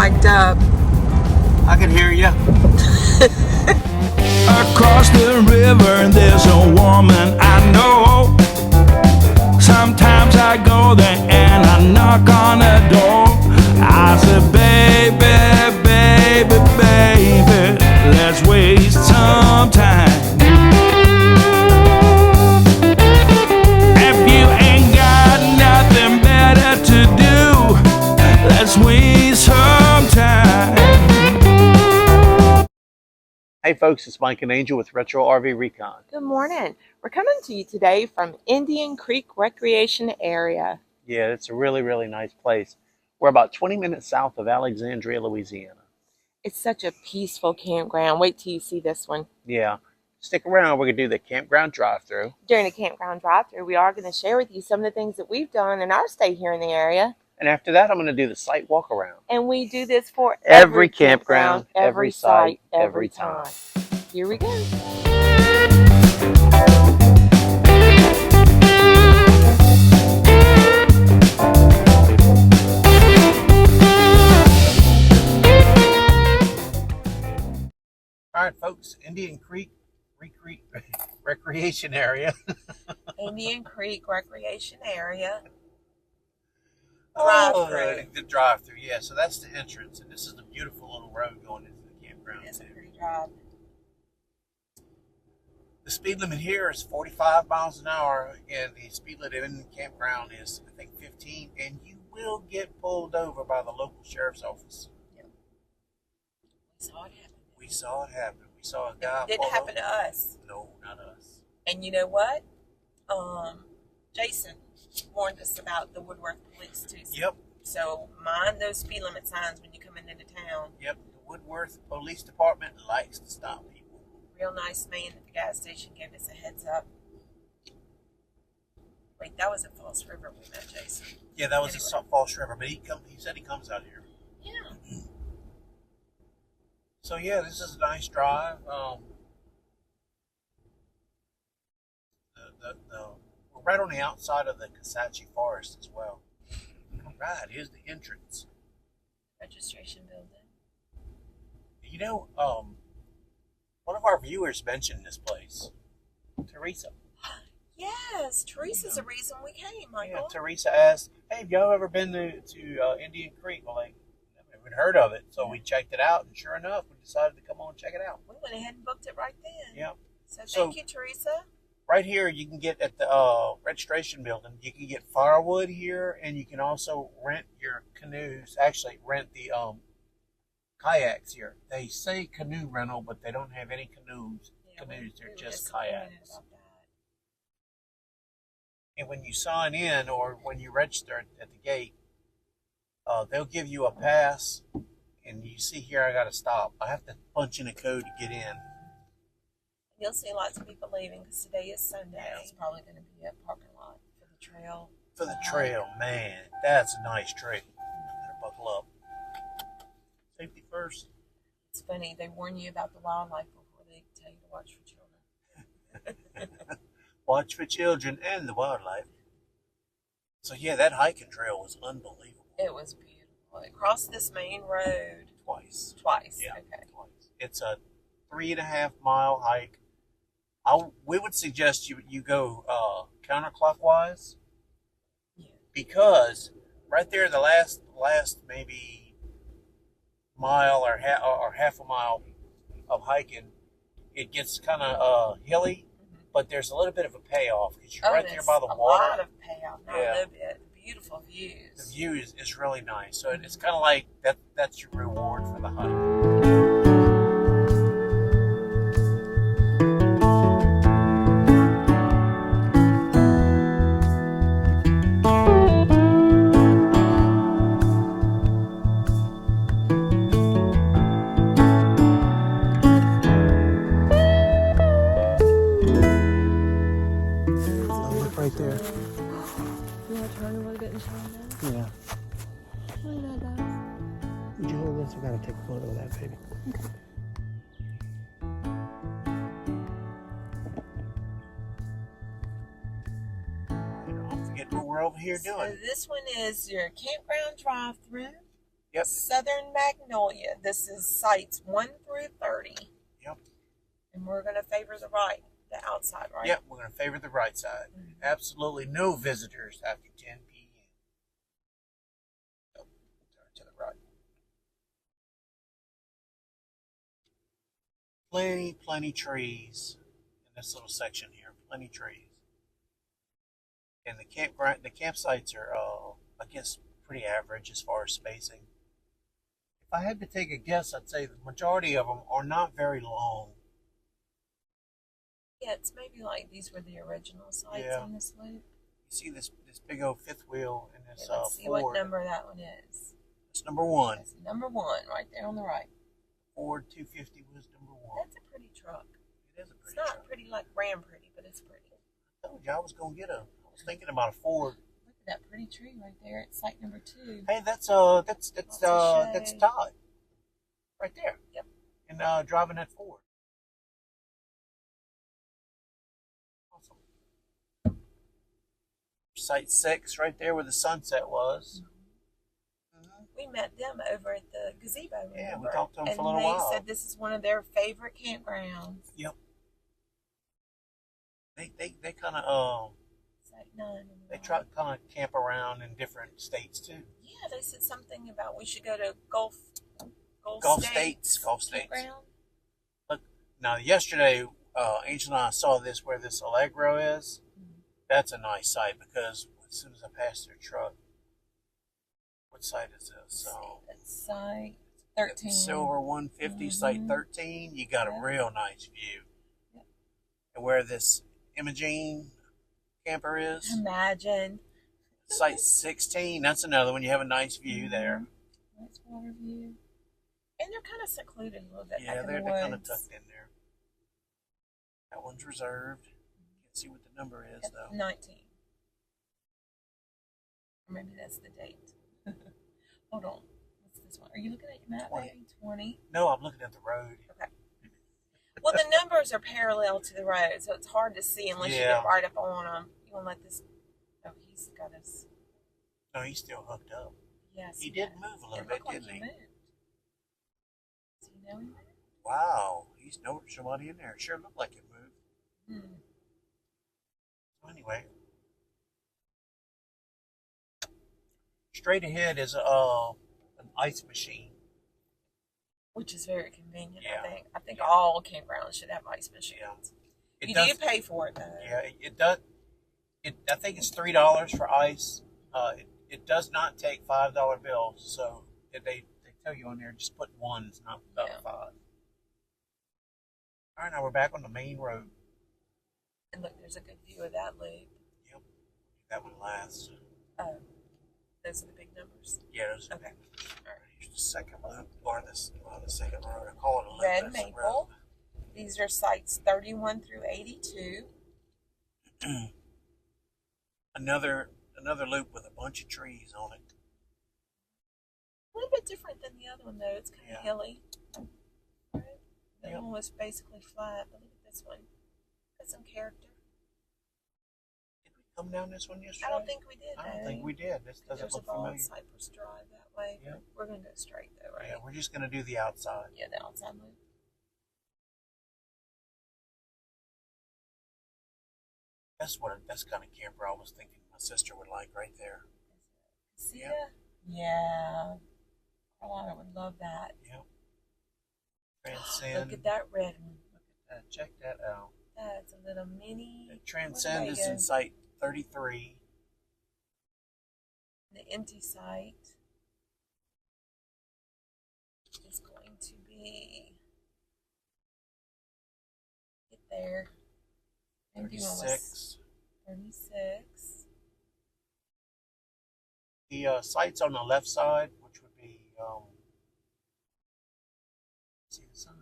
mic'd up. I can hear you. Across the river there's a woman I know. Sometimes I go there and I knock on her door. I said, baby, baby, baby, let's waste some time. If you ain't got nothing better to do, let's waste some time. Hey folks, it's Mike and Angel with Retro RV Recon. Good morning. We're coming to you today from Indian Creek Recreation Area. Yeah, it's a really, really nice place. We're about 20 minutes south of Alexandrea, Louisiana. It's such a peaceful campground. Wait till you see this one. Yeah, stick around. We're going to do the campground drive-through. During the campground drive-through, we are going to share with you some of the things that we've done in our stay here in the area. And after that, I'm going to do the site walk-around. And we do this for Every campground, every site, every time. Here we go. All right, folks, Indian Creek Recreation Area. Indian Creek Recreation Area. Drive-through. The drive-through, yeah. So that's the entrance, and this is the beautiful little road going into the campground. It's a pretty drive. The speed limit here is 45 miles an hour, and the speed limit in the campground is, I think, 15, and you will get pulled over by the local sheriff's office. Yep. We saw it happen. We saw it happen. We saw a guy. It didn't happen to us. No, not us. And you know what? Jason warned us about the Woodworth police too. Yep. So mind those speed limit signs when you come into town. Yep. The Woodworth Police Department likes to stop people. Real nice man at the gas station gave us a heads up. Wait, that was at Falls River we met Jason. Yeah, that was a Falls River, but he said he comes out here. Yeah. So yeah, this is a nice drive. We're right on the outside of the Kisatchie Forest as well. All right, here's the entrance. Registration building. You know, one of our viewers mentioned this place, Teresa. Yes, Teresa's the reason we came, Michael. Yeah, Teresa asked, "Hey, have y'all ever been to Indian Creek?" Well, like, never even heard of it, so we checked it out, and sure enough, we decided to come on and check it out. We went ahead and booked it right then. Yeah. So thank you, Teresa. Right here, you can get at the registration building. You can get firewood here, and you can also rent your canoes. Actually, rent the kayaks here. They say canoe rental, but they don't have any canoes. They're just kayaks. And when you sign in or when you register at the gate, they'll give you a pass. And you see here, I got to stop. I have to punch in a code to get in. You'll see lots of people leaving because today is Sunday. Yeah. It's probably going to be a parking lot for the trail. For the trail, man. That's a nice trail. Better buckle up. Safety first. It's funny. They warn you about the wildlife before they tell you to watch for children. Watch for children and the wildlife. So yeah, that hiking trail was unbelievable. It was beautiful. It crossed this main road. Twice. Yeah. Okay. Twice. It's a 3.5 mile hike. We would suggest you go counterclockwise. Yeah. Because right there, the last maybe mile or half a mile of hiking, it gets kind of hilly, but there's a little bit of a payoff because you're right there by the water. A lot of payoff, not yeah. a little bit. Beautiful views. The view is really nice. So it's kind of like that's your reward for the hike. Right there. You want to turn a little bit and show that? Yeah. Show that, guys. Would you hold this? I gotta take a photo of that, baby. Okay. Don't forget what we're over here doing. So this one is your campground drive-through. Yep. Southern Magnolia. This is sites 1 through 30. Yep. And we're going to favor the right, the outside, right? Yep, we're going to favor the right side. Absolutely no visitors after 10 p.m. So, turn to the right. Plenty trees in this little section here. Plenty trees. And the campsites are, I guess, pretty average as far as spacing. If I had to take a guess, I'd say the majority of them are not very long. Yeah, it's maybe like these were the original sites on this loop. You see this big old fifth wheel in this let's see Ford. what number that one is. It's number 1. That's number 1 right there on the right. Ford 250 was number 1. That's a pretty truck. It is a It's pretty not truck. pretty like Ram pretty, but it's pretty. I told you I was going to get I was thinking about a Ford. Look at that pretty tree right there. It's site number 2. Hey, that's Todd. Right there. Yep. And driving that Ford. Awesome. Site 6 right there where the sunset was. We met them over at the gazebo. Remember? Yeah, we talked to them for a little while. while. They said this is one of their favorite campgrounds. Yep. They kind of Site 9. they try to kind of camp around in different states too. Yeah, they said something about we should go to Gulf States. Campground. Look, now yesterday, Angel and I saw this where this Allegro is. That's a nice site because as soon as I passed their truck, what site is this? So it's site 13. Silver 150, site 13. You got a real nice view. Yep. And where this Imogene camper is, Imagine. site 16. That's another one. You have a nice view there. Nice water view. And they're kind of secluded a little bit. Yeah, back they're in the kind of woods. tucked in there. That one's reserved. Can't see what the number is though. 19. Or maybe that's the date. Hold on. What's this one? Are you looking at your map? 20. Maybe 20. No, I'm looking at the road. Okay. Well, the numbers are parallel to the road, so it's hard to see unless you get right up on them. You want to let this... Oh, he's got us... No, he's still hooked up. Yes, he did move a little bit, didn't he? Moved. Does he know he moved? Wow, he's somebody in there. It sure looked like it moved. So anyway, straight ahead is an ice machine. Which is very convenient, Yeah. I think. I think all campgrounds should have ice machines. Yeah. You do pay for it, though. Yeah, it does. I think it's $3 for ice. It does not take $5 bills, so they tell you on there just put ones, not 5. All right, now we're back on the main road. And look, there's a good view of that loop. Yep, that one last. Those are the big numbers. Yeah, those are okay. All right, here's the second loop, or the second road. I call it a loop. Red Maple. These are sites 31 through 82. Another loop with a bunch of trees on it. A little bit different than the other one, though. It's kind of hilly. Right? The other one was basically flat, but look at this one. Got some character. Did we come down this one yesterday? I don't think we did. I don't think we did. This doesn't look familiar. There's a Cypress Drive that way. Yep. We're going to go straight, though, right? Yeah, we're just going to do the outside. Yeah, the outside loop. That's kind of camper I was thinking my sister would like right there. See ya? Yeah. Carolina would love that. Yep. Transcend. Look at that red one. Look at that. Check that out. That's a little mini. Transcend is in site 33. The empty site is going to be get there. 36. 36. The sites on the left side, which would be see the sign.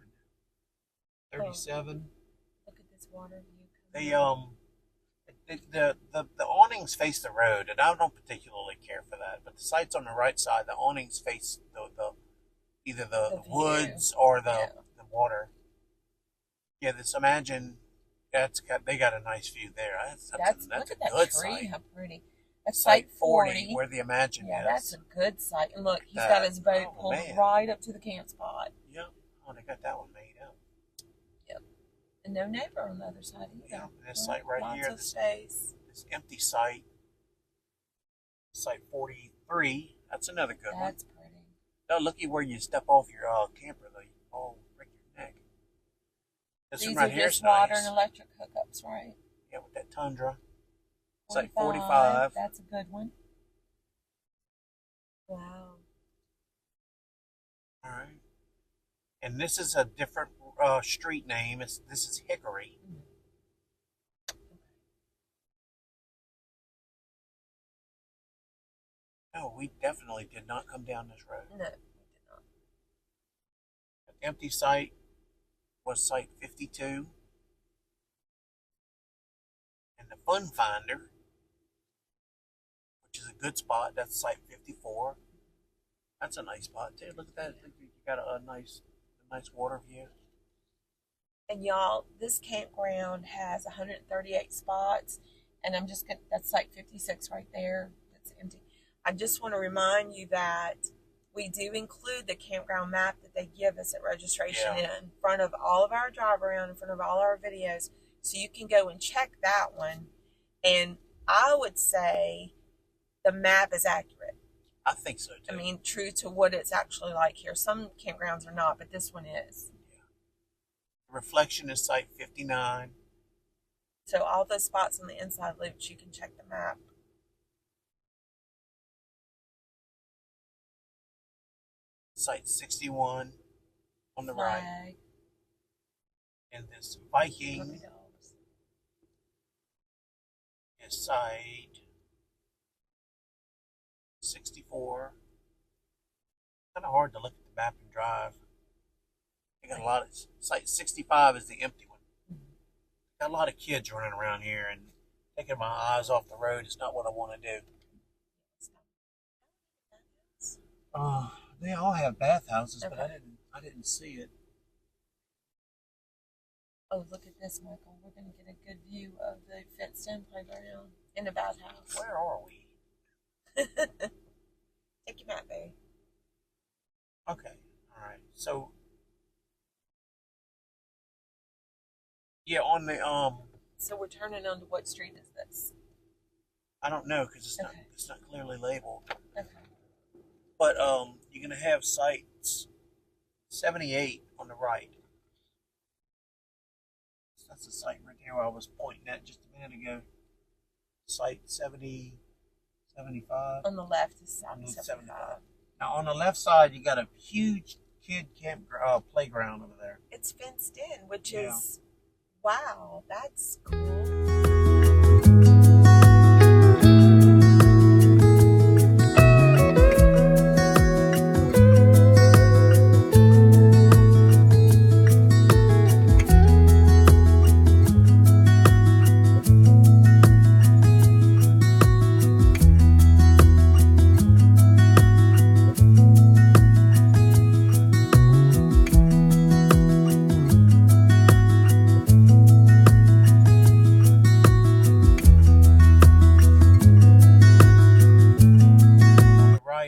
37. Look at this water view. The awnings face the road, and I don't particularly care for that. But the sites on the right side, the awnings face either the woods or the water. Yeah, this imagine they got a nice view there. That's look a at that good tree. site. How pretty. That's site 40. 40, where the Imagine Yeah, is. that's a good site. And look, he's got his boat pulled right up to the camp spot. Yep. Oh, they got that one made up. Yep. And no neighbor on the other side either. Yeah, and this site right lots here. Of space. This empty site. Site 43. That's another good one. That's pretty. Oh, looky where you step off your camper, though. Oh, break your neck. This These one right are here just is water nice. and electric hookups, right? Yeah, with that Tundra. 45. Site 45. That's a good one. Wow. All right. And this is a different street name. This is Hickory. No, we definitely did not come down this road. No, we did not. The empty site was site 52. And the Fun Finder, which is a good spot, that's site 54. That's a nice spot too. Look at that. You got a nice water view. And y'all, this campground has 138 spots, and that's site 56 right there. That's empty. I just want to remind you that we do include the campground map that they give us at registration in front of all of our drive around, in front of all our videos, so you can go and check that one. And I would say the map is accurate. I think so too. I mean, true to what it's actually like here. Some campgrounds are not, but this one is. Yeah. The reflection is site 59. So all those spots on the inside loops, you can check the map. Site 61 on the Flag. right. And this Viking is site 64. Kind of hard to look at the map and drive. I got a lot of site 65 is the empty one. Got a lot of kids running around here, and taking my eyes off the road is not what I want to do. They all have bathhouses, but I didn't see it. Oh, look at this, Michael. We're going to get a good view of the fenced-in playground in the bathhouse. Where are we? Take your map, babe. Okay, all right. So, yeah, on the So we're turning onto what street is this? I don't know because it's not clearly labeled. Okay. But you're gonna have sites 78 on the right. That's the site right there where I was pointing at just a minute ago. Site 70, 75. On the left is 75. Now on the left side, you got a huge kid playground over there. It's fenced in, which is, wow, that's cool.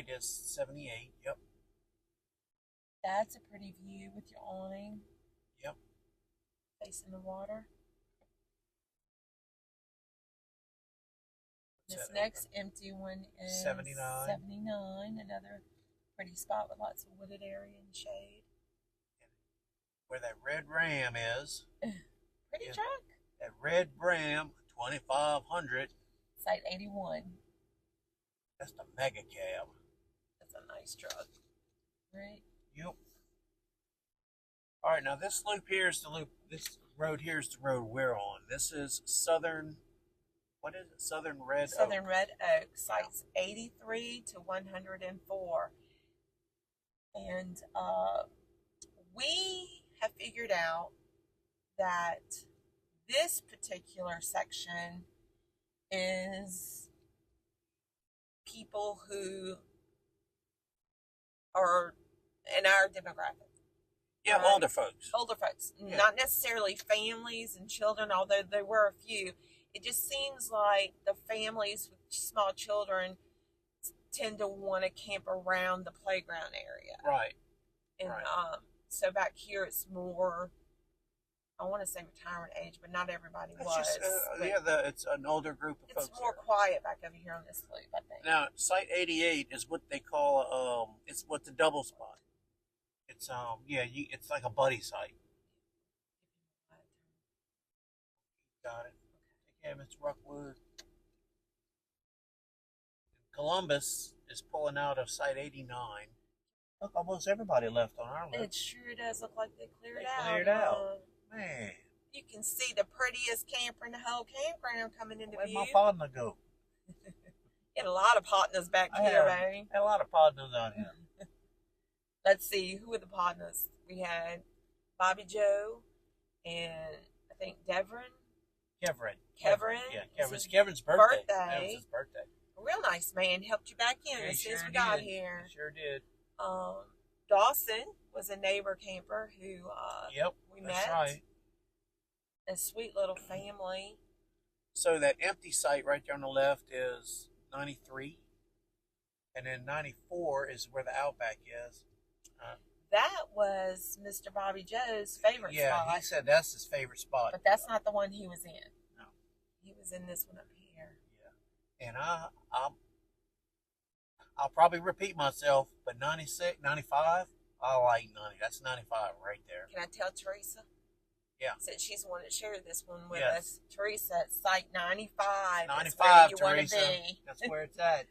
Is 78. Yep. That's a pretty view with your awning. Yep. Facing the water. This next empty one is 79. 79. Another pretty spot with lots of wooded area and shade. Where that red Ram is. Pretty truck. That red Ram 2500. Site 81. That's the mega cab. A nice truck, right? Yep. All right, now this loop here is the loop. This road here is the road we're on. This is Southern. What is it? Southern Red Oak. Southern Red Oak, sites 83 to 104, and we have figured out that this particular section is people who are in our demographic. Yeah, older folks. Older folks. Yeah. Not necessarily families and children, although there were a few. it just seems like the families with small children tend to want to camp around the playground area. Right. And Right. so back here it's more, I want to say retirement age, but not everybody It's just, but it's an older group of it's folks more here. quiet back over here on this loop, I think. Now, Site 88 is what they call, it's what the double spot. It's, it's like a buddy site. Got it. Okay, Mr. Rockwood. Columbus is pulling out of Site 89. Look, almost everybody left on our list. It sure does look like they cleared They out. cleared out. Man. You can see the prettiest camper in the whole campground coming into Where'd view. my partner go? Get a lot of partners back here, baby. Had a lot of partners out here. Let's see, who were the partners? We had Bobby Joe and I think Kevin. Yeah, it was Kevin's birthday. That was his birthday. A real nice man, helped you back in as soon as we got here. He sure did. Dawson was a neighbor camper who we met. That's right. A sweet little family. So that empty site right there on the left is 93. And then 94 is where the Outback is. That was Mr. Bobby Joe's favorite spot. Yeah, he said that's his favorite spot. But that's not the one he was in. No. He was in this one up here. Yeah. And I'll probably repeat myself, but 96, 95, I like 90. That's 95 right there. Can I tell Teresa? Yeah. Since she's the one that shared this one with Yes. us. Teresa, it's Site 95. 95, That's where you Teresa. want to be. That's where it's at.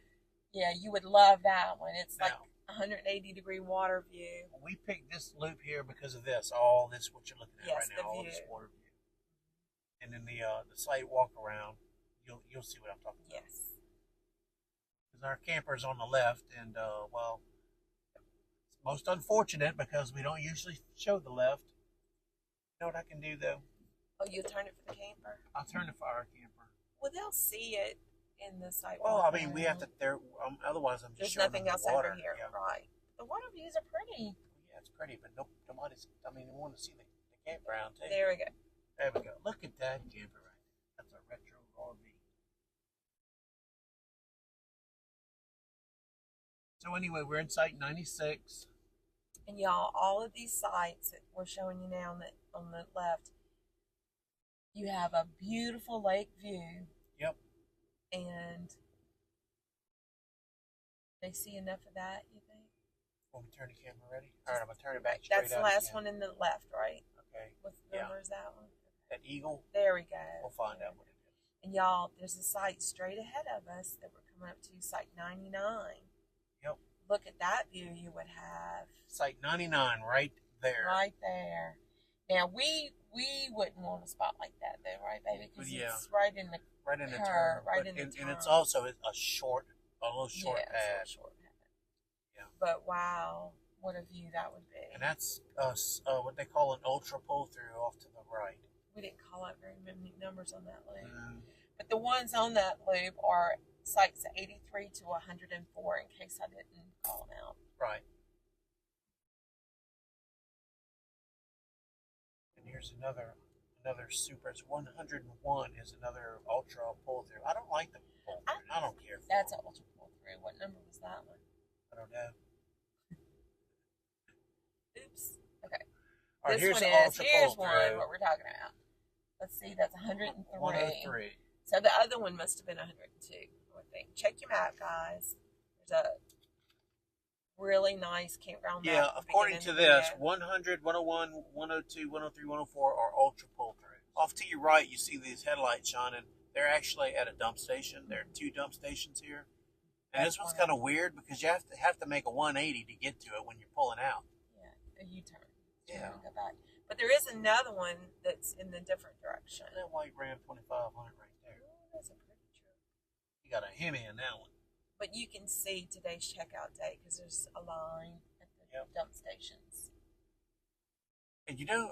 Yeah, you would love that one. It's like Now, 180-degree water view. we picked this loop here because of this. All this, what you're looking at Yes, right now, the all view. this water view. And then the site walk around, you'll see what I'm talking about. Yes. Because our camper's on the left, and well, it's most unfortunate because we don't usually show the left. You know what I can do though? Oh, you'll turn it for the camper? I'll turn it for our camper. Well, they'll see it in the site. Well, walk I mean, we have to. around. Otherwise, I'm There's just showing nothing them else the water. over here, Yeah. right? The water views are pretty. Yeah, it's pretty, but nobody's. I mean, they want to see the campground too. There we go. There we go. Look at that camper right there. That's a retro RV. So anyway, we're in Site 96. And y'all, all of these sites that we're showing you now on the left, you have a beautiful lake view. Yep. And they see enough of that, you think? Want me to turn the camera ready? All right, I'm gonna turn it back straight. That's the last one in the left, right? Okay. What Yeah. number is that one? That eagle. There we go. We'll find out what it is. And y'all, there's a site straight ahead of us that we're coming up to, Site 99. Yep. Look at that view you would have. Site 99 right there. Right there. Now, we wouldn't want a spot like that, though, right, baby? Because Yeah. it's right in the Right in the curve, turn. right but, in the and it's turn. also a little short yeah, path. it's a short path. Yeah. But wow, what a view that would be. And that's what they call an ultra pull through off to the right. We didn't call out very many numbers on that loop. Mm. But the ones on that loop are sites 83 to 104, in case I didn't call them out. Right. And here's another super. It's 101 is another ultra pull through. I don't like the pull through. I don't care. That's an ultra pull through. What number was that one? I don't know. Oops. Okay. All right, This here's one the is. ultra Here's pull one. through. What we're talking about. Let's see. That's 103. 103. So the other one must have been 102. I think. Check your map, guys. There's a really nice campground map. Yeah, at the according to beginning of the this, video. 100, 101, 102, 103, 104 are ultra pull through. Off to your right, you see these headlights shining. They're actually at a dump station. There are 2 dump stations here. And this one's kind of weird because you have to make a 180 to get to it when you're pulling out. Yeah, a U-turn. Yeah. Go back. But there is another one that's in the different direction. That white Ram 2500 right there. Oh, that's a pretty truck. You got a Hemi in that one. But you can see today's checkout date because there's a line at the dump stations. And you know,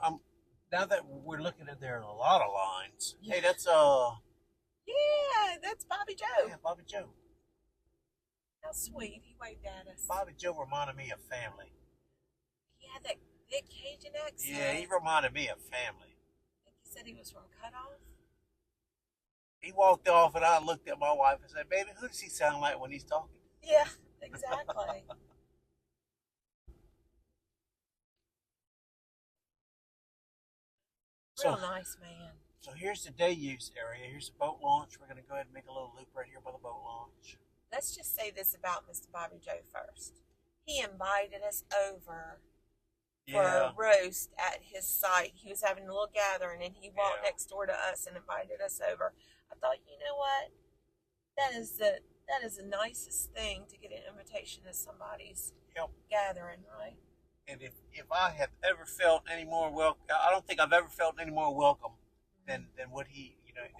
now that we're looking at there are a lot of lines. Yeah. Hey, that's Yeah, that's Bobby Joe. yeah, Bobby Joe. How sweet. He waved at us. Bobby Joe reminded me of family. He had that thick Cajun accent. Yeah, he reminded me of family. I think he said he was from Cutoff. He walked off, and I looked at my wife and said, "Baby, who does he sound like when he's talking?" Yeah, exactly. Real nice man. So here's the day use area. Here's the boat launch. We're going to go ahead and make a little loop right here by the boat launch. Let's just say this about Mr. Bobby Joe first. He invited us over for a roast at his site. He was having a little gathering, and he walked next door to us and invited us over. I thought, you know what? That is the nicest thing, to get an invitation to somebody's gathering, right? And if I have ever felt any more welcome, I don't think I've ever felt any more welcome than what he,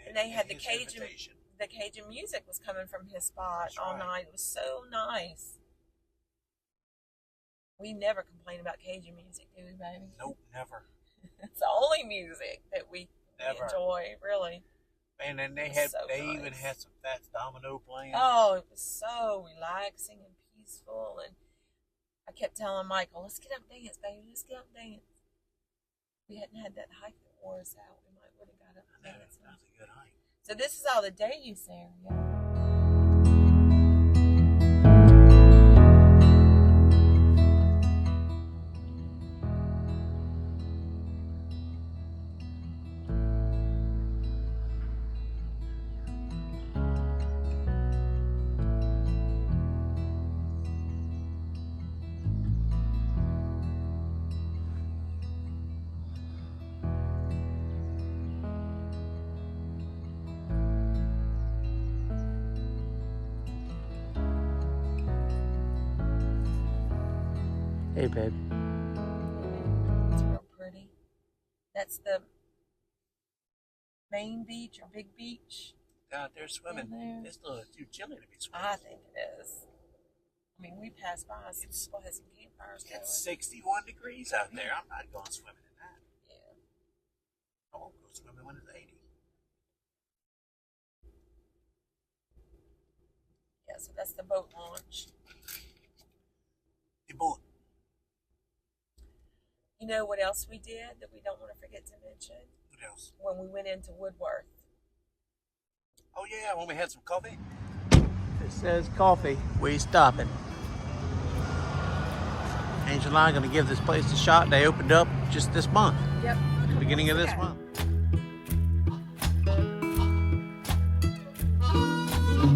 And they had the Cajun invitation. The Cajun music was coming from his spot all night. It was so nice. We never complain about Cajun music, do we, baby? Nope, never. It's the only music that we enjoy, really. And then they even had some Fats Domino playing. Oh, it was so relaxing and peaceful. And I kept telling Michael, let's get up and dance, baby. Let's get up and dance. If we hadn't had that hike that wore us out, we might would have got up and danced. That was a good hike. So this is all the day use area. Hey, babe. It's real pretty. That's the main beach or big beach. Down there swimming. It's a little too chilly to be swimming. I think it is. I mean, we passed by some people had some campfires going. It's 61 degrees out there. I'm not going swimming in that. Yeah. I won't go swimming when it's 80. Yeah, so that's the boat launch. The boat. You know what else we did that we don't want to forget to mention? What else? When we went into Woodworth. Oh, yeah, when we had some coffee. It says coffee. We stopping. Angel and I are going to give this place a shot. They opened up just this month. Yep. The beginning of this month.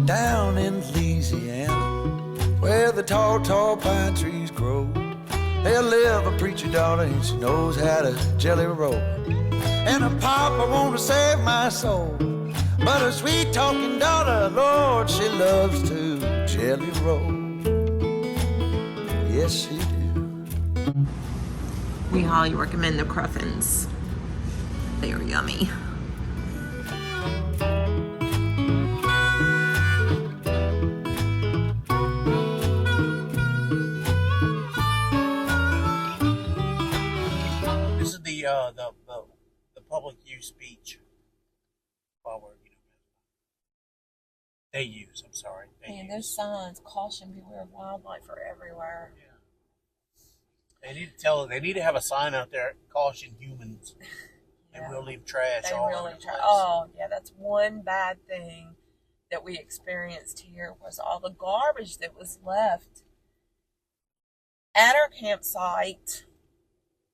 Down in Louisiana, where the tall, tall pine trees grow, there live a preacher daughter and she knows how to jelly roll. And a papa want to save my soul, but a sweet talking daughter, Lord, she loves to jelly roll. Yes, she do. We highly recommend the cruffins. They are yummy. This is the public use beach. While we're, they use, I'm sorry. Man, those signs, caution, beware of wildlife, are everywhere. Yeah. They need to have a sign out there, caution humans. Yeah. And we'll leave trash They all really over the place. Oh, yeah, that's one bad thing that we experienced here was all the garbage that was left at our campsite.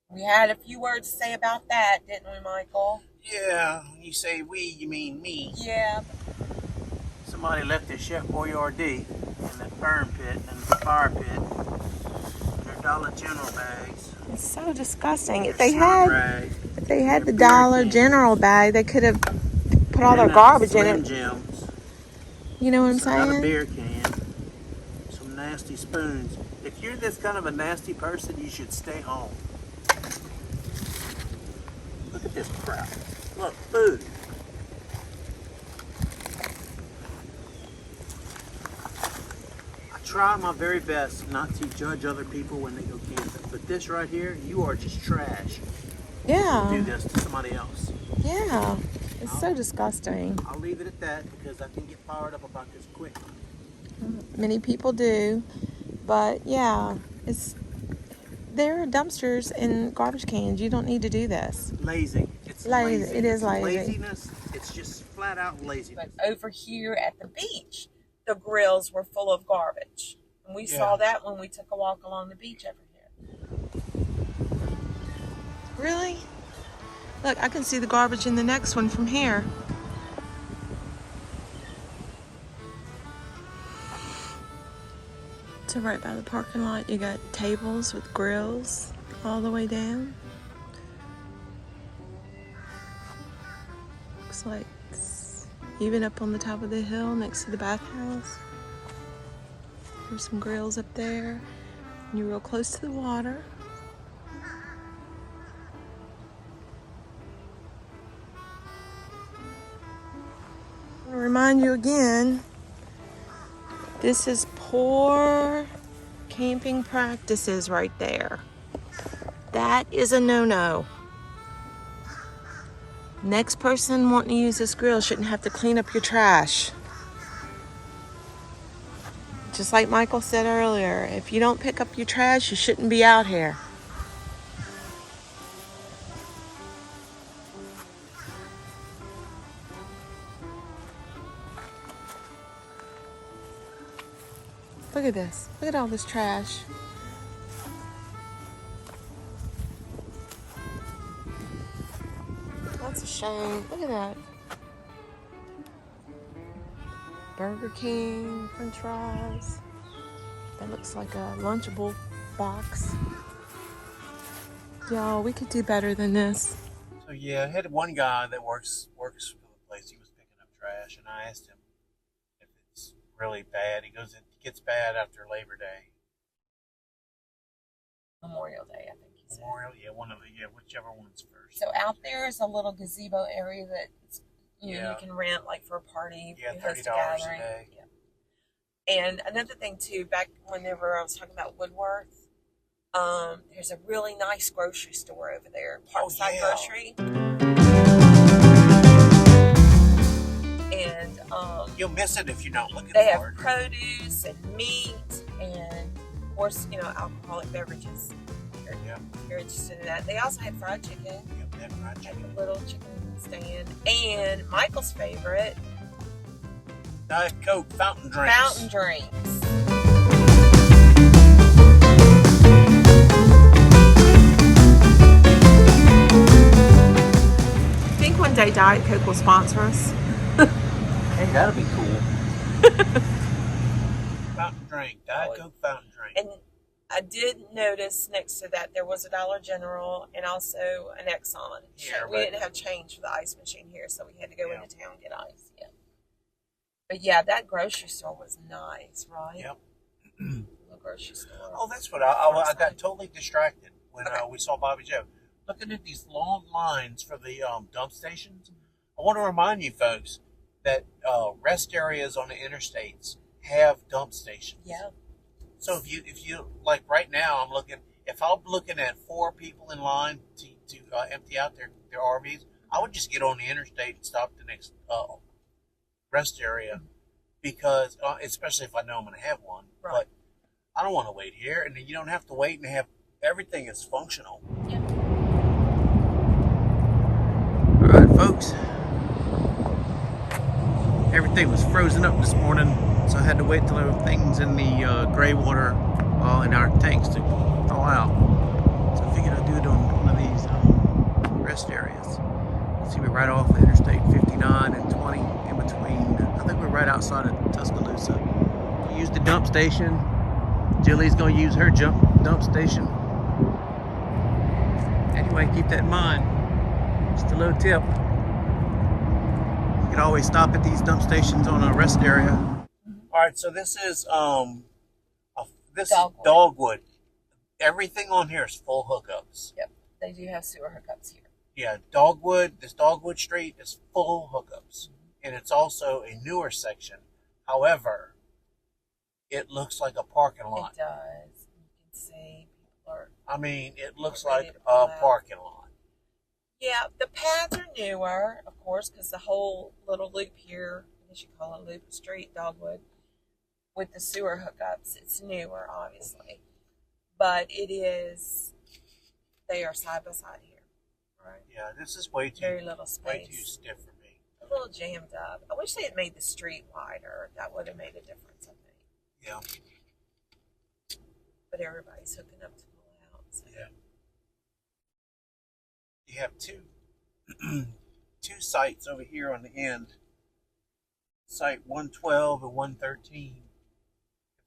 We had a few words to say about that, didn't we, Michael? Yeah, when you say we, you mean me. Yeah. Somebody left their Chef Boyardee in the burn pit and the fire pit in their Dollar General bags. It's so disgusting. If Their they had the their Dollar beer General bag, they could have put all their garbage in it. Gems, You know what I'm another saying? beer can, some nasty spoons. If you're this kind of a nasty person, you should stay home. Look at this crap. Look, food. I try my very best not to judge other people when they go camping, but this right here, you are just trash. Yeah. Do this to somebody else. Yeah. It's so disgusting. I'll leave it at that because I can get fired up about this quick. Many people do. But yeah, there are dumpsters and garbage cans. You don't need to do this. Lazy. It's Lazy. lazy. It is It's lazy. laziness It's just flat out laziness. But over here at the beach, the grills were full of garbage. And we saw that when we took a walk along the beach over here. Really? Look, I can see the garbage in the next one from here. So right by the parking lot, you got tables with grills all the way down. Looks like it's even up on the top of the hill next to the bathhouse. There's some grills up there. And you're real close to the water. I want to remind you again, this is poor camping practices right there. That is a no-no. Next person wanting to use this grill shouldn't have to clean up your trash. Just like Michael said earlier, if you don't pick up your trash, you shouldn't be out here. Look at this. Look at all this trash. That's a shame. Look at that. Burger King, french fries. That looks like a Lunchable box. Y'all, we could do better than this. So yeah, I had one guy that works for the place. He was picking up trash, and I asked him if it's really bad. He goes, it gets bad after Labor Day. Memorial Day, I think he said. Memorial, whichever one's first. So out there is a little gazebo area that you can rent like for a party. Yeah, you host $30 a day. Yeah. And another thing too, back whenever I was talking about Woodworth, there's a really nice grocery store over there, Parkside Grocery. And you'll miss it if you're not looking they for have it. produce and meat and of course, alcoholic beverages. Yeah. If you're interested in that. They also had fried chicken. Yep, they have fried chicken. Like a little chicken stand. And Michael's favorite, Diet Coke fountain drinks. fountain drinks. I think one day Diet Coke will sponsor us. Hey, that'll be cool. Fountain drink. Diet Coke fountain drink. And I did notice next to that there was a Dollar General and also an Exxon. Yeah, we didn't have change for the ice machine here, so we had to go into town and get ice. Yeah. But yeah, that grocery store was nice, right? Yep. The grocery store. Oh, that's what I got totally distracted when we saw Bobby Joe. Looking at these long lines for the dump stations. I want to remind you folks that rest areas on the interstates have dump stations. Yeah. So if you like right now, if I'm looking at 4 people in line to empty out their RVs, I would just get on the interstate and stop at the next rest area, because especially if I know I'm going to have one. Right. But I don't want to wait here, and then you don't have to wait and have everything is functional. Yeah. All right, folks. Everything was frozen up this morning, so I had to wait till everything's in the gray water in our tanks to thaw out. So I figured I'd do it on one of these rest areas. See, we're right off of Interstate 59 and 20 in between. I think we're right outside of Tuscaloosa. We used the dump station. Jilly's going to use her dump station. Anyway, keep that in mind. Just a little tip. You can always stop at these dump stations on a rest area. All right, so this is Dogwood. Everything on here is full hookups. Yep, they do have sewer hookups here. Yeah, this Dogwood Street is full hookups, and it's also a newer section. However, it looks like a parking lot. It does. You can see people are. I mean, it looks like a parking lot. Yeah, the paths are newer, of course, because the whole little loop here, I guess you call it a loop street, Dogwood, with the sewer hookups, it's newer, obviously. But they are side by side here, right? Yeah, this is way too Very little space. Way too stiff for me. a little jammed up. I wish they had made the street wider. That would have made a difference, I think. Yeah. But everybody's hooking up to pull out. So. Yeah. You have two sites over here on the end. Site 112 and 113.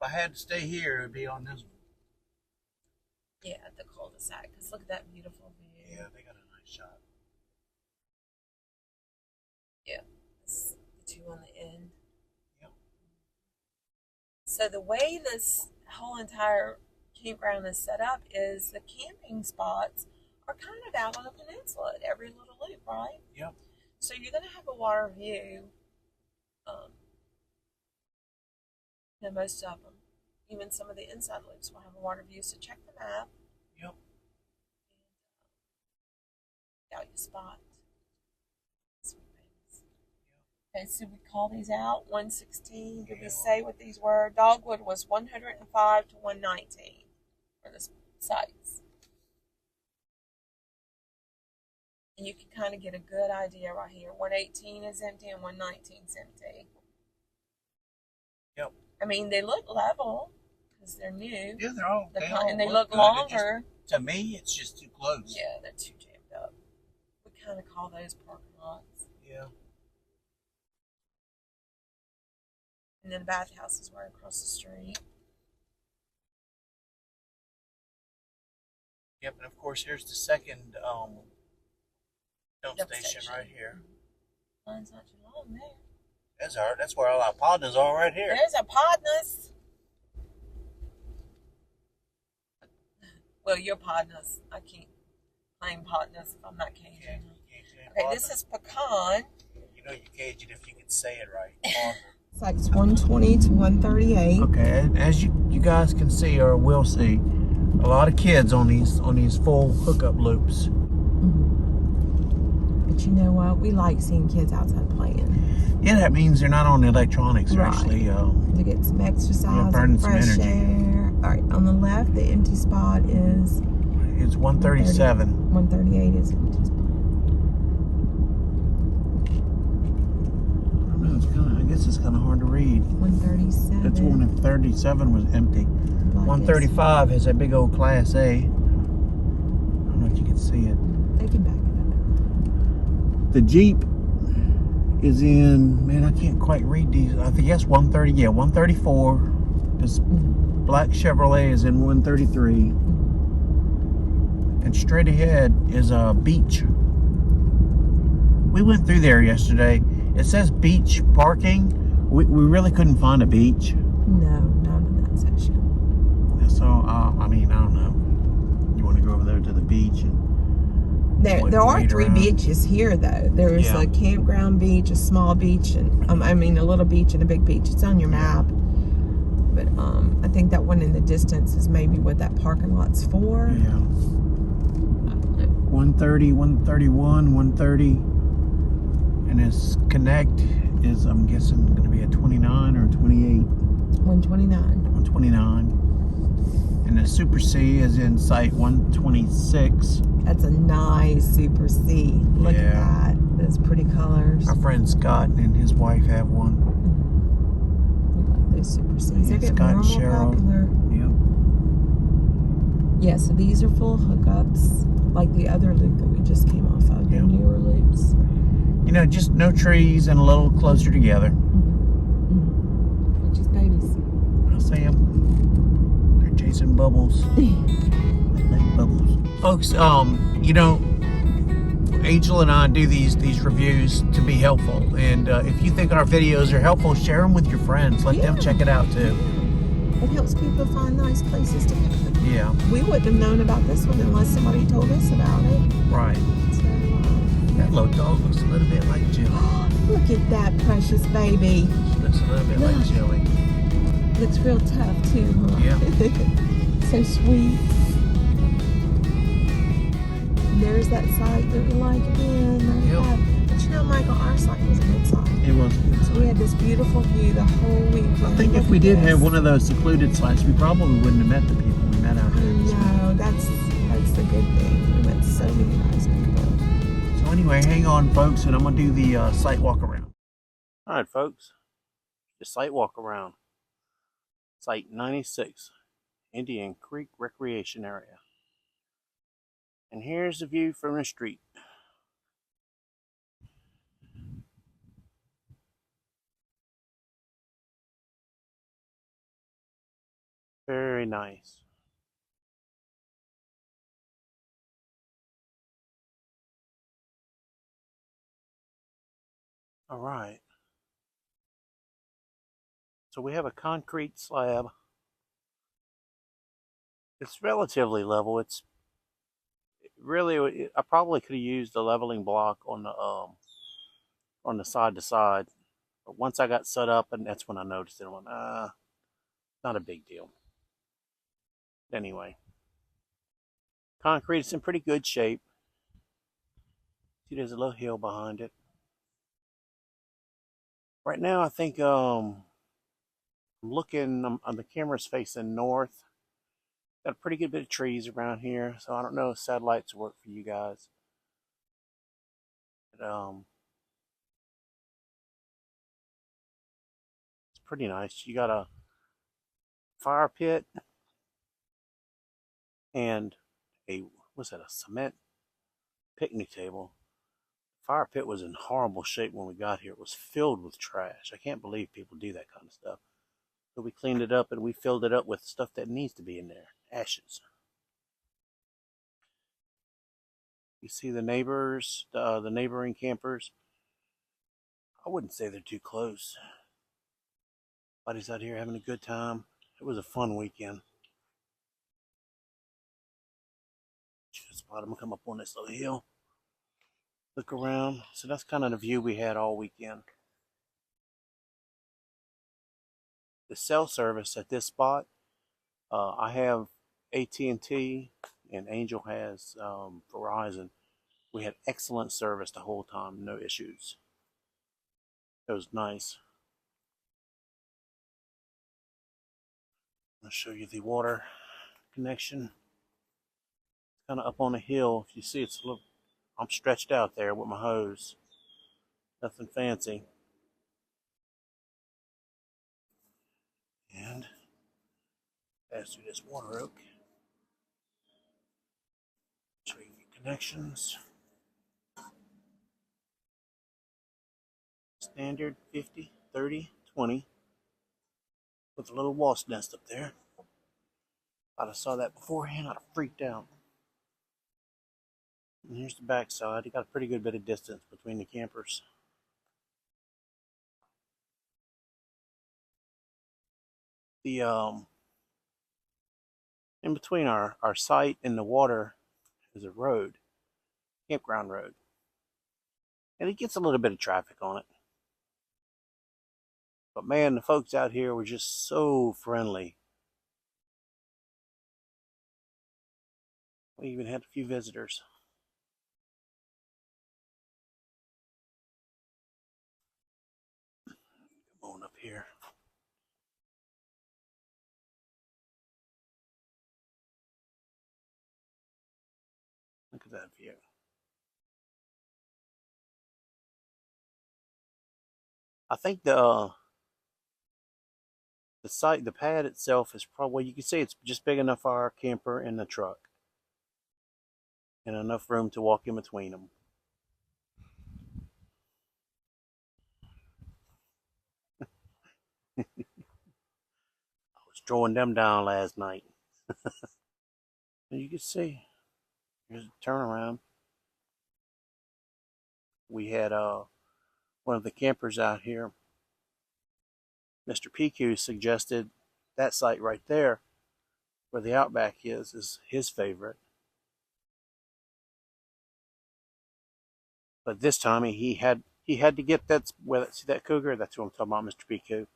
If I had to stay here, it would be on this one. Yeah, at the cul-de-sac. Because look at that beautiful view. Yeah, they got a nice shot. Yeah, the two on the end. Yep. So the way this whole entire campground is set up is the camping spots are kind of out on the peninsula at every little loop, right? Yep. So you're going to have a water view. Most of them, even some of the inside loops will have a water view. So check the map. Yep. Out your spot. Okay, so we call these out 116. Did we say what these were? Dogwood was 105 to 119 for the sites. And you can kind of get a good idea right here. 118 is empty and 119 is empty. Yep. I mean, they look level because they're new. Yeah, they're all. And they look good. longer. To me, it's just too close. Yeah, they're too jammed up. We kind of call those parking lots. Yeah. And then the bathhouse is right across the street. Yep, and of course, here's the second dump station right here. Line's not too long there. That's where all our partners are right here. There's our partners. Well, your partners. I can't claim partners if I'm not Cajun. Okay, this is Pecan. You know you Cajun if you can say it right. Sites 120 to 138. Okay, and as you guys can see or will see, a lot of kids on these full hookup loops. But you know what? We like seeing kids outside playing. Yeah, that means they're not on the electronics. They're Right. actually to get some exercise, burning some fresh energy. air. All right, on the left, the empty spot is it's 137. 138 is empty spot. I don't know. I guess it's kind of hard to read. 137. That's 137 was empty. Like 135 has a big old Class A. I don't know if you can see it. They can back it up. The Jeep is in, man, I can't quite read these. I think that's 130. Yeah, 134. This black Chevrolet is in 133. And straight ahead is a beach. We went through there yesterday. It says beach parking. We really couldn't find a beach. No, not in that section. So, I mean, I don't know. You want to go over there to the beach and There are three beaches here, though. There's a campground beach, a small beach, and a little beach and a big beach. It's on your map. But I think that one in the distance is maybe what that parking lot's for. Yeah. 130, 131, 130. And this Connect is, I'm guessing, going to be a 29 or a 28. 129. 129. And the Super C is in site 126. That's a nice Super C. Look at that. Those pretty colors. Our friend Scott and his wife have one. We like those Super Cs. They're getting Scott more and and more popular. Yep. Yeah, so these are full hookups, like the other loop that we just came off of, the newer loops. You know, just no trees and a little closer together. Just babies. I'll see them. They're chasing bubbles. They like bubbles. Folks, you know, Angel and I do these reviews to be helpful. And if you think our videos are helpful, share them with your friends. Let them check it out too. It helps people find nice places to go. Yeah. We wouldn't have known about this one unless somebody told us about it. Right. So, that little dog looks a little bit like Jilly. Look at that precious baby. She looks a little bit like Jilly. Looks real tough too, huh? Yeah. So sweet. There's that site that we like again. Yep. But you know, Michael, our site was a good site. It was a good So we site. had this beautiful view the whole weekend. I think if we did have one of those secluded sites, we probably wouldn't have met the people we met out here. No, that's the good thing. We met so many nice people. So anyway, hang on, folks, and I'm going to do the site walk around. Alright folks, just site walk around. Site 96, Indian Creek Recreation Area. And here's the view from the street. Very nice. Alright. So we have a concrete slab. It's relatively level. It's really, I probably could have used a leveling block on the side to side. But once I got set up, and that's when I noticed it, I went, not a big deal. Anyway, concrete is in pretty good shape. See, there's a little hill behind it. Right now, I think I'm looking on the camera's facing north. Got a pretty good bit of trees around here, so I don't know if satellites work for you guys. But, it's pretty nice. You got a fire pit and what's that, a cement picnic table. The fire pit was in horrible shape when we got here. It was filled with trash. I can't believe people do that kind of stuff. So we cleaned it up and we filled it up with stuff that needs to be in there. Ashes. You see the neighbors, the neighboring campers. I wouldn't say they're too close. Everybody's out here having a good time. It was a fun weekend. Just spot them come up on this little hill. Look around. So that's kind of the view we had all weekend. The cell service at this spot, I have AT&T and Angel has Verizon. We had excellent service the whole time, no issues. It was nice. I'll show you the water connection. It's kind of up on a hill. If you see, it's a little. I'm stretched out there with my hose. Nothing fancy. And pass through this water oak. Show you the connections. Standard 50, 30, 20. With a little wasp nest up there. If I'd have saw that beforehand, I'd have freaked out. And here's the back side. You got a pretty good bit of distance between the campers. The in between our site and the water is a road, campground road, and it gets a little bit of traffic on it. But man, the folks out here were just so friendly. We even had a few visitors. Come on up here. Look at that view. I think the site, the pad itself is probably, you can see it's just big enough for our camper and the truck. And enough room to walk in between them. I was throwing them down last night. And you can see, here's a turnaround. We had one of the campers out here, Mr. PQ, suggested that site right there, where the Outback is his favorite. But this time he had to get that. See that cougar? That's what I'm talking about, Mr. PQ.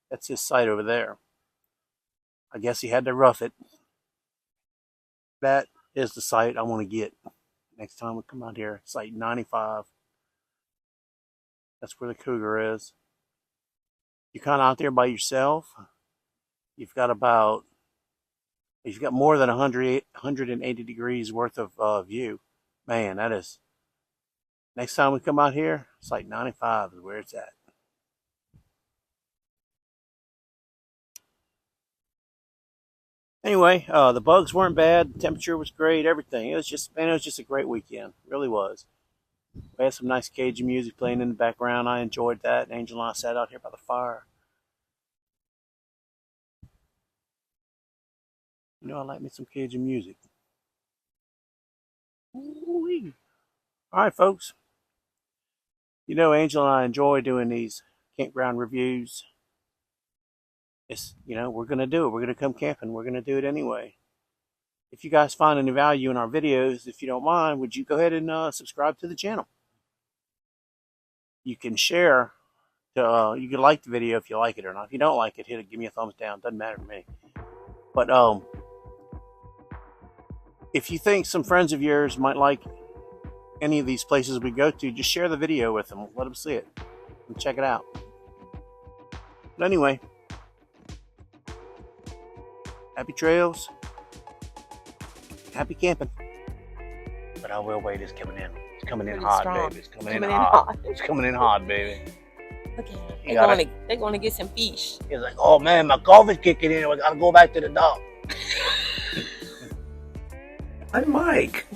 That's his site over there. I guess he had to rough it. That is the site I want to get next time we come out here. Site 95. That's where the cougar is. You're kind of out there by yourself. You've got more than 180 degrees worth of view. Man, that is. Next time we come out here, Site 95 is where it's at. Anyway, the bugs weren't bad. The temperature was great. Everything. It was just, man, it was just a great weekend. It really was. We had some nice Cajun music playing in the background. I enjoyed that. Angel and I sat out here by the fire. You know, I like me some Cajun music. Ooh-wee. All right, folks. You know, Angel and I enjoy doing these campground reviews. It's, you know, we're going to do it. We're going to come camping. We're going to do it anyway. If you guys find any value in our videos, if you don't mind, would you go ahead and subscribe to the channel? You can share. You can like the video if you like it or not. If you don't like it, give me a thumbs down. Doesn't matter to me. But if you think some friends of yours might like any of these places we go to, just share the video with them. Let them see it and check it out. But anyway, happy trails. Happy camping. But I will wait. It's coming in. It's coming in hot, strong. baby. It's coming in hot. It's coming in hot, baby. Okay. You They're going to get some fish. He's like, oh man, my coffee's kicking in. I gotta go back to the dock. I'm Mike.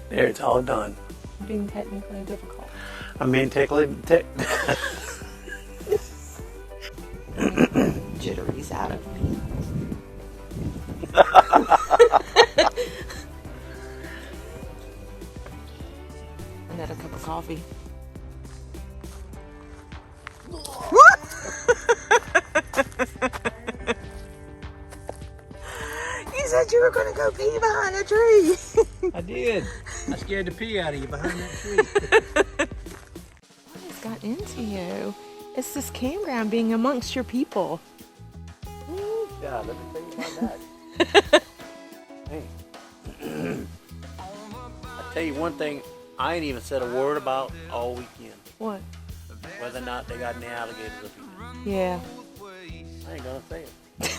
There, it's all done. Being technically difficult. I'm being Jittery's out of me. Another cup of coffee. You said you were going to go pee behind a tree. I did. I scared the pee out of you behind that tree. What has got into you? It's this campground being amongst your people. Yeah, let me tell you about that. Hey. I tell you one thing, I ain't even said a word about all weekend. What? Whether or not they got any alligators up here. Yeah. I ain't gonna say it.